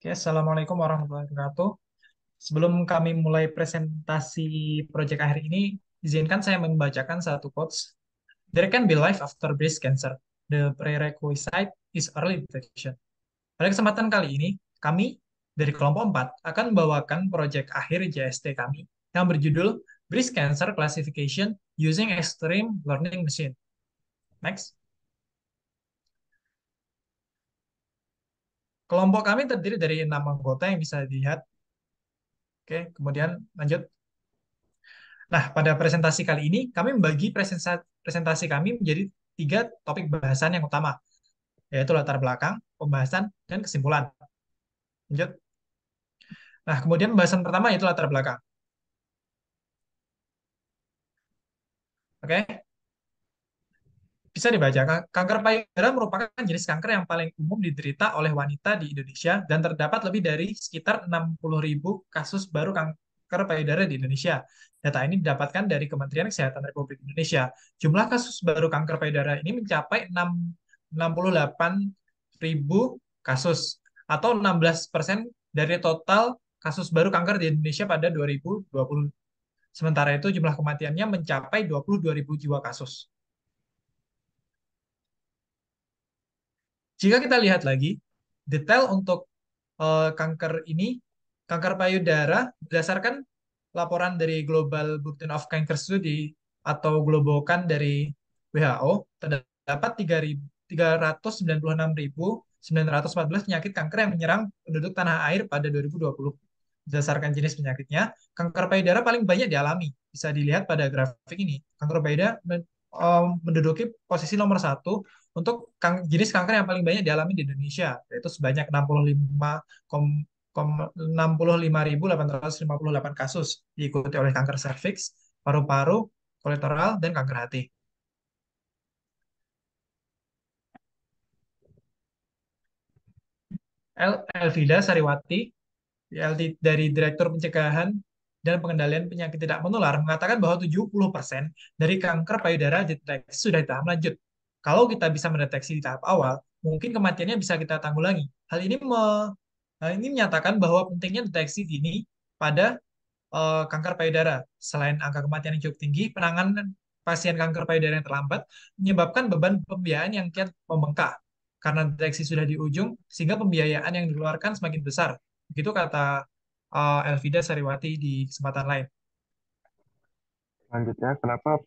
Oke, Assalamualaikum warahmatullahi wabarakatuh. Sebelum kami mulai presentasi proyek akhir ini, izinkan saya membacakan satu quotes. There can be life after breast cancer. The prerequisite is early detection. Pada kesempatan kali ini, kami dari kelompok 4 akan membawakan proyek akhir JST kami yang berjudul Breast Cancer Classification Using Extreme Learning Machine. Next. Kelompok kami terdiri dari 6 anggota yang bisa dilihat. Oke, kemudian lanjut. Nah, pada presentasi kali ini, kami membagi presentasi kami menjadi 3 topik bahasan yang utama, yaitu latar belakang, pembahasan, dan kesimpulan. Lanjut. Nah, kemudian pembahasan pertama yaitu latar belakang. Oke, bisa dibaca. Kanker payudara merupakan jenis kanker yang paling umum diderita oleh wanita di Indonesia dan terdapat lebih dari sekitar 60.000 kasus baru kanker payudara di Indonesia. Data ini didapatkan dari Kementerian Kesehatan Republik Indonesia. Jumlah kasus baru kanker payudara ini mencapai 68.000 kasus atau 16% dari total kasus baru kanker di Indonesia pada 2020. Sementara itu jumlah kematiannya mencapai 22.000 jiwa kasus. Jika kita lihat lagi, detail untuk kanker ini, kanker payudara, berdasarkan laporan dari Global Bulletin of Cancer Study atau Globocan dari WHO, terdapat 396.914 penyakit kanker yang menyerang penduduk tanah air pada 2020. Berdasarkan jenis penyakitnya, kanker payudara paling banyak dialami. Bisa dilihat pada grafik ini. Kanker payudara menduduki posisi nomor satu untuk jenis kanker yang paling banyak dialami di Indonesia, yaitu sebanyak 65.858 kasus, diikuti oleh kanker serviks, paru-paru, kolateral, dan kanker hati. Elvida Sariwati, dari Direktur Pencegahan dan Pengendalian Penyakit Tidak Menular, mengatakan bahwa 70% dari kanker payudara dideteksi sudah di tahap lanjut. Kalau kita bisa mendeteksi di tahap awal, mungkin kematiannya bisa kita tanggulangi. Hal ini menyatakan bahwa pentingnya deteksi dini pada kanker payudara. Selain angka kematian yang cukup tinggi, penanganan pasien kanker payudara yang terlambat menyebabkan beban pembiayaan yang kian membengkak. Karena deteksi sudah di ujung, sehingga pembiayaan yang dikeluarkan semakin besar. Begitu kata Elvida Sariwati di kesempatan lain. Selanjutnya, kenapa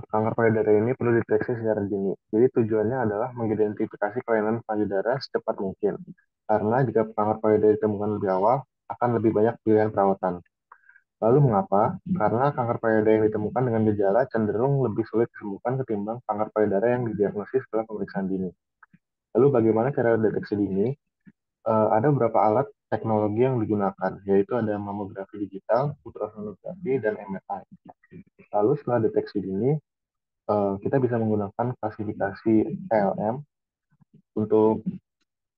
kanker payudara ini perlu deteksi secara dini? Jadi tujuannya adalah mengidentifikasi kelainan payudara secepat mungkin. Karena jika kanker payudara ditemukan lebih awal, akan lebih banyak pilihan perawatan. Lalu mengapa? Karena kanker payudara yang ditemukan dengan gejala cenderung lebih sulit disembuhkan ketimbang kanker payudara yang didiagnosis setelah pemeriksaan dini. Lalu bagaimana cara deteksi dini? Ada beberapa alat teknologi yang digunakan, yaitu ada mamografi digital, ultrasonografi, dan MRI. Lalu setelah deteksi dini, kita bisa menggunakan klasifikasi ALM untuk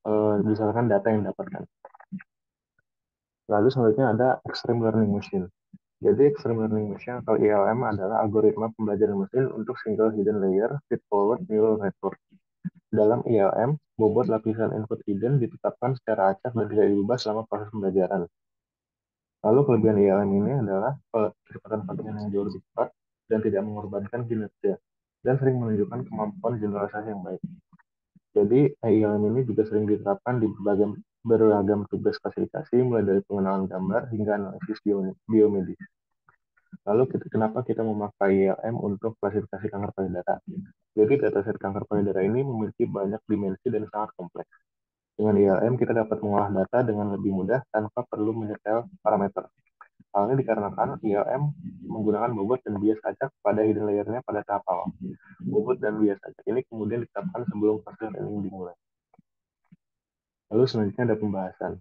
berdasarkan data yang didapatkan. Lalu selanjutnya ada Extreme Learning Machine. Jadi Extreme Learning Machine atau ELM adalah algoritma pembelajaran mesin untuk single hidden layer feed-forward neural network. Dalam ELM, bobot lapisan input hidden ditetapkan secara acak dan tidak diubah selama proses pembelajaran. Lalu kelebihan ELM ini adalah kecepatan pelatihan yang jauh lebih cepat dan tidak mengorbankan kinerja, dan sering menunjukkan kemampuan generalisasi yang baik. Jadi, ELM ini juga sering diterapkan di beragam tugas klasifikasi, mulai dari pengenalan gambar hingga analisis biomedis. Lalu kenapa kita memakai ELM untuk klasifikasi kanker payudara? Jadi, dataset kanker payudara ini memiliki banyak dimensi dan sangat kompleks. Dengan ELM, kita dapat mengolah data dengan lebih mudah tanpa perlu menyetel parameter. Hal ini dikarenakan ILM menggunakan bobot dan bias acak pada hidden layer-nya pada tahap awal. Bobot dan bias acak ini kemudian ditetapkan sebelum proses training dimulai. Lalu selanjutnya ada pembahasan.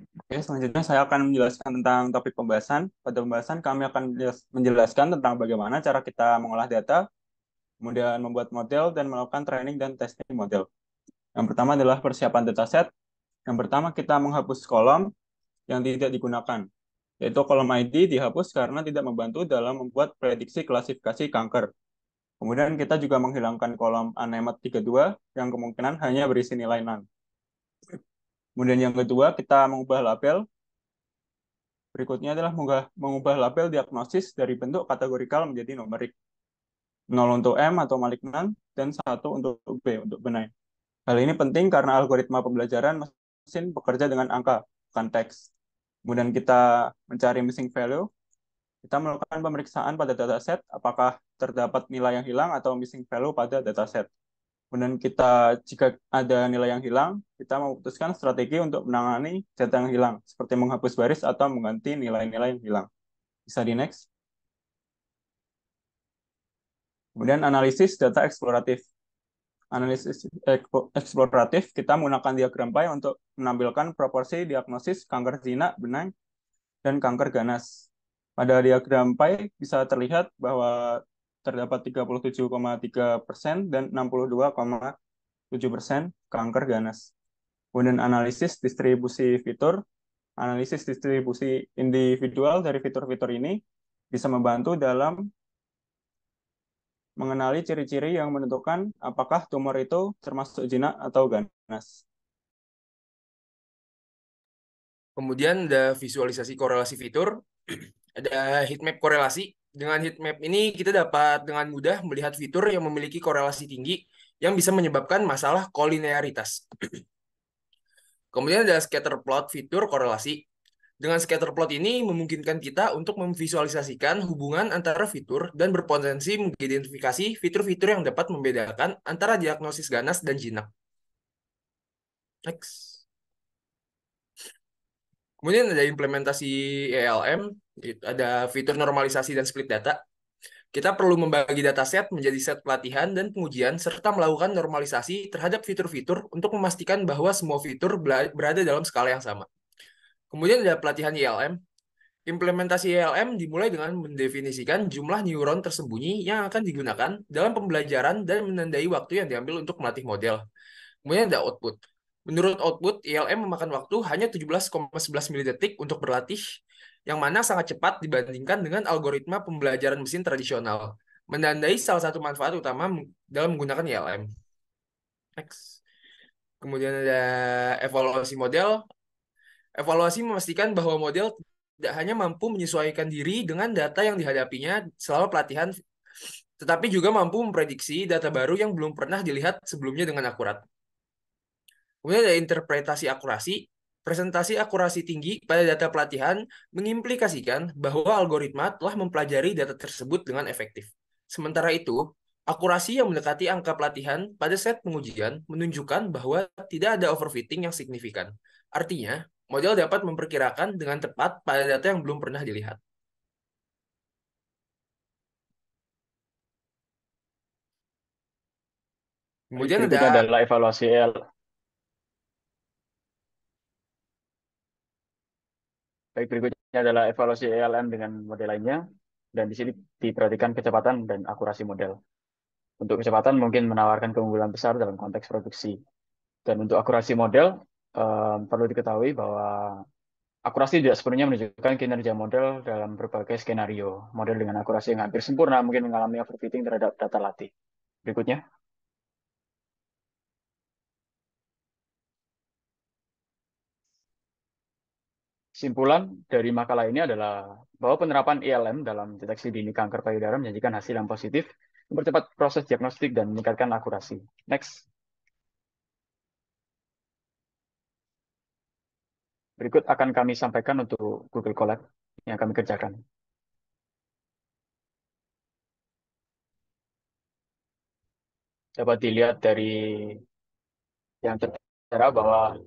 Oke, selanjutnya saya akan menjelaskan tentang topik pembahasan. Pada pembahasan kami akan menjelaskan tentang bagaimana cara kita mengolah data, kemudian membuat model, dan melakukan training dan testing model. Yang pertama adalah persiapan dataset. Yang pertama kita menghapus kolom yang tidak digunakan, yaitu kolom ID dihapus karena tidak membantu dalam membuat prediksi klasifikasi kanker. Kemudian kita juga menghilangkan kolom unamed 32 yang kemungkinan hanya berisi nilai none. Kemudian yang kedua, kita mengubah label. Berikutnya adalah mengubah label diagnosis dari bentuk kategorikal menjadi numerik. 0 untuk M atau malignan, dan 1 untuk B, untuk benign. Hal ini penting karena algoritma pembelajaran mesin bekerja dengan angka, bukan teks. Kemudian kita mencari missing value, kita melakukan pemeriksaan pada dataset apakah terdapat nilai yang hilang atau missing value pada dataset. Kemudian jika ada nilai yang hilang, kita memutuskan strategi untuk menangani data yang hilang, seperti menghapus baris atau mengganti nilai-nilai yang hilang. Bisa di next. Kemudian analisis data eksploratif. Analisis eksploratif, kita menggunakan diagram pie untuk menampilkan proporsi diagnosis kanker jinak, benang, dan kanker ganas. Pada diagram pie bisa terlihat bahwa terdapat 37,3% dan 62,7% kanker ganas. Kemudian analisis distribusi fitur. Analisis distribusi individual dari fitur-fitur ini bisa membantu dalam mengenali ciri-ciri yang menentukan apakah tumor itu termasuk jinak atau ganas. Kemudian ada visualisasi korelasi fitur, ada heatmap korelasi. Dengan heatmap ini kita dapat dengan mudah melihat fitur yang memiliki korelasi tinggi yang bisa menyebabkan masalah kolinearitas. Kemudian ada scatter plot fitur korelasi. Dengan scatter plot ini memungkinkan kita untuk memvisualisasikan hubungan antara fitur dan berpotensi mengidentifikasi fitur-fitur yang dapat membedakan antara diagnosis ganas dan jinak. Next. Kemudian ada implementasi ELM, ada fitur normalisasi dan split data. Kita perlu membagi dataset menjadi set pelatihan dan pengujian serta melakukan normalisasi terhadap fitur-fitur untuk memastikan bahwa semua fitur berada dalam skala yang sama. Kemudian ada pelatihan ILM. Implementasi ILM dimulai dengan mendefinisikan jumlah neuron tersembunyi yang akan digunakan dalam pembelajaran dan menandai waktu yang diambil untuk melatih model. Kemudian ada output. Menurut output, ILM memakan waktu hanya 17,11 milidetik untuk berlatih, yang mana sangat cepat dibandingkan dengan algoritma pembelajaran mesin tradisional, menandai salah satu manfaat utama dalam menggunakan ILM. Next. Kemudian ada evaluasi model. Evaluasi memastikan bahwa model tidak hanya mampu menyesuaikan diri dengan data yang dihadapinya selama pelatihan, tetapi juga mampu memprediksi data baru yang belum pernah dilihat sebelumnya dengan akurat. Kemudian ada interpretasi akurasi. Presentasi akurasi tinggi pada data pelatihan mengimplikasikan bahwa algoritma telah mempelajari data tersebut dengan efektif. Sementara itu, akurasi yang mendekati angka pelatihan pada set pengujian menunjukkan bahwa tidak ada overfitting yang signifikan. Artinya, model dapat memperkirakan dengan tepat pada data yang belum pernah dilihat. Kemudian Berikutnya ada adalah evaluasi EL. Baik, berikutnya adalah evaluasi ELM dengan model lainnya, dan di sini diperhatikan kecepatan dan akurasi model. Untuk kecepatan mungkin menawarkan keunggulan besar dalam konteks produksi. Dan untuk akurasi model, perlu diketahui bahwa akurasi tidak sepenuhnya menunjukkan kinerja model dalam berbagai skenario. Model dengan akurasi yang hampir sempurna mungkin mengalami overfitting terhadap data latih. Berikutnya. Kesimpulan dari makalah ini adalah bahwa penerapan ILM dalam deteksi dini kanker payudara menjanjikan hasil yang positif, mempercepat proses diagnostik dan meningkatkan akurasi. Next. Berikut akan kami sampaikan untuk Google Colab yang kami kerjakan. Dapat dilihat dari yang tertera bahwa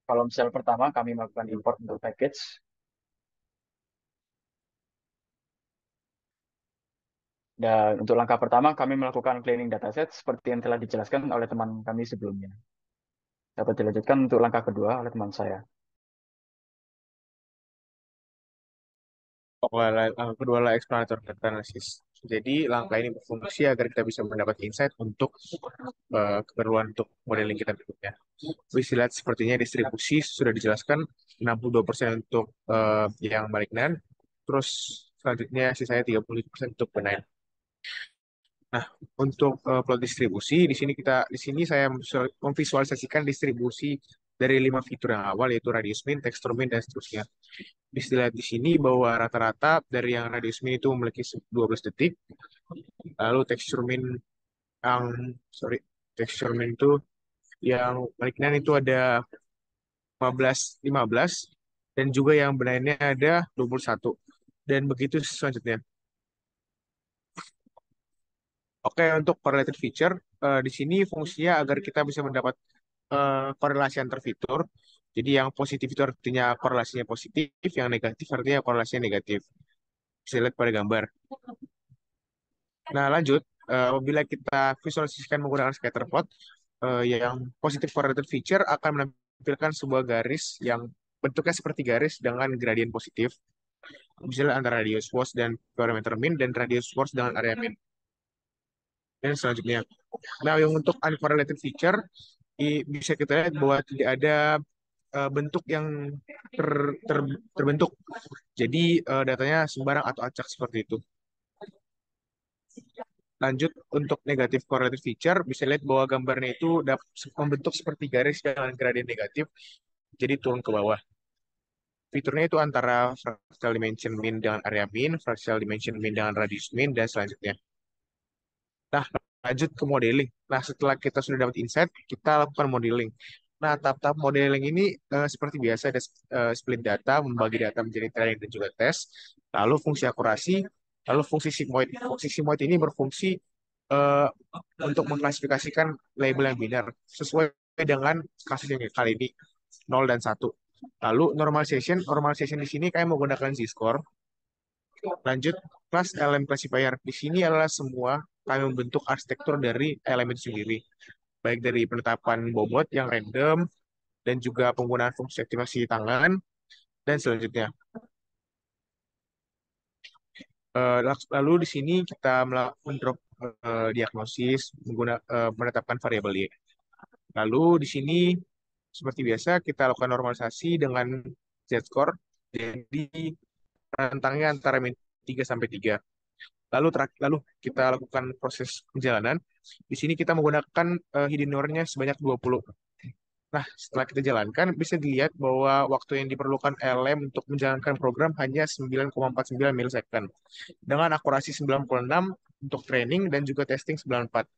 kolom sel pertama kami melakukan import untuk package. Dan untuk langkah pertama kami melakukan cleaning dataset seperti yang telah dijelaskan oleh teman kami sebelumnya. Dapat dilanjutkan untuk langkah kedua oleh teman saya. Kedua adalah explanator data analysis. Jadi langkah ini berfungsi agar kita bisa mendapat insight untuk keperluan untuk modeling kita berikutnya. Bisa lihat sepertinya distribusi sudah dijelaskan 62% untuk yang malignan, terus selanjutnya sisanya 30% untuk benign. Nah, untuk plot distribusi di sini saya memvisualisasikan distribusi dari 5 fitur yang awal, yaitu radius min, texture min, dan seterusnya. Bisa dilihat di sini bahwa rata-rata dari yang radius min itu memiliki 12 detik, lalu yang sorry texture min itu yang balikan itu ada 15 dan juga yang benarnya ada 21 dan begitu selanjutnya. Oke, untuk correlated feature di sini fungsinya agar kita bisa mendapat korelasi antar fitur. Jadi yang positif itu artinya korelasinya positif, yang negatif artinya korelasinya negatif. Bisa lihat pada gambar. Nah, lanjut. Apabila kita visualisasikan menggunakan scatterplot, yang positive correlated feature akan menampilkan sebuah garis yang bentuknya seperti garis dengan gradien positif. Misalnya antara radius was dan parameter min dan radius was dengan area min. Dan selanjutnya. Nah, yang untuk uncorrelated feature, bisa kita lihat bahwa tidak ada bentuk yang terbentuk. Jadi datanya sembarang atau acak seperti itu. Lanjut untuk negatif correlated feature, bisa lihat bahwa gambarnya itu membentuk seperti garis dengan gradien negatif, jadi turun ke bawah. Fiturnya itu antara fractal dimension min dengan area min, fractal dimension min dengan radius min, dan selanjutnya. Nah, lanjut ke modeling. Nah, setelah kita sudah dapat insight, kita lakukan modeling. Nah, tahap-tahap modeling ini seperti biasa ada split data, membagi data menjadi training dan juga tes, lalu fungsi akurasi, lalu fungsi sigmoid. Fungsi sigmoid ini berfungsi eh, untuk mengklasifikasikan label yang binar sesuai dengan kasus yang kali ini 0 dan 1. Lalu normalization di sini kami menggunakan z-score. Lanjut, kelas LM classifier. Di sini adalah semua kami membentuk arsitektur dari elemen sendiri, baik dari penetapan bobot yang random dan juga penggunaan fungsi aktivasi tangan dan selanjutnya. Lalu di sini kita mendrop diagnosis menetapkan variabel Y. Lalu di sini seperti biasa kita lakukan normalisasi dengan z-score. Jadi rentangnya antara min 3 sampai 3. Lalu kita lakukan proses penjalanan. Di sini kita menggunakan hidden hour-nya sebanyak 20. Nah, setelah kita jalankan, bisa dilihat bahwa waktu yang diperlukan LM untuk menjalankan program hanya 9,49 milisecond. Dengan akurasi 96 untuk training dan juga testing 94.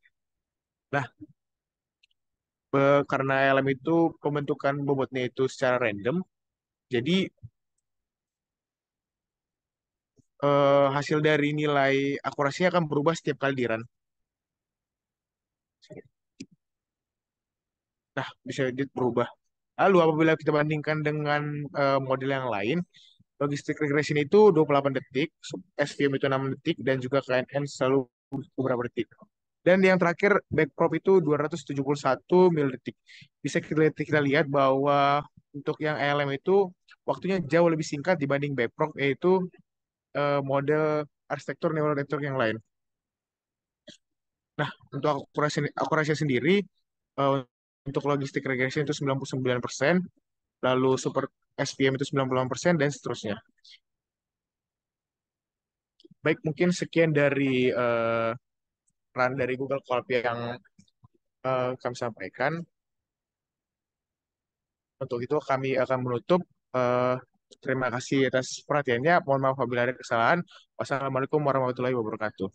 Nah, karena LM itu pembentukan bobotnya itu secara random, jadi hasil dari nilai akurasinya akan berubah setiap kali di run. Nah, bisa berubah. Lalu apabila kita bandingkan dengan model yang lain, logistic regression itu 28 detik, SVM itu 6 detik, dan juga KNN selalu beberapa detik. Dan yang terakhir, backprop itu 271 mil detik. Bisa kita lihat bahwa untuk yang ALM itu waktunya jauh lebih singkat dibanding backprop, yaitu model arsitektur neural network yang lain. Nah, untuk akurasi sendiri, eh, untuk logistic regression itu 99%, lalu super SVM itu 98%, dan seterusnya. Baik, mungkin sekian dari run dari Google Colab yang kami sampaikan. Untuk itu kami akan menutup. Eh, Terima kasih atas perhatiannya. Mohon maaf apabila ada kesalahan. Wassalamualaikum warahmatullahi wabarakatuh.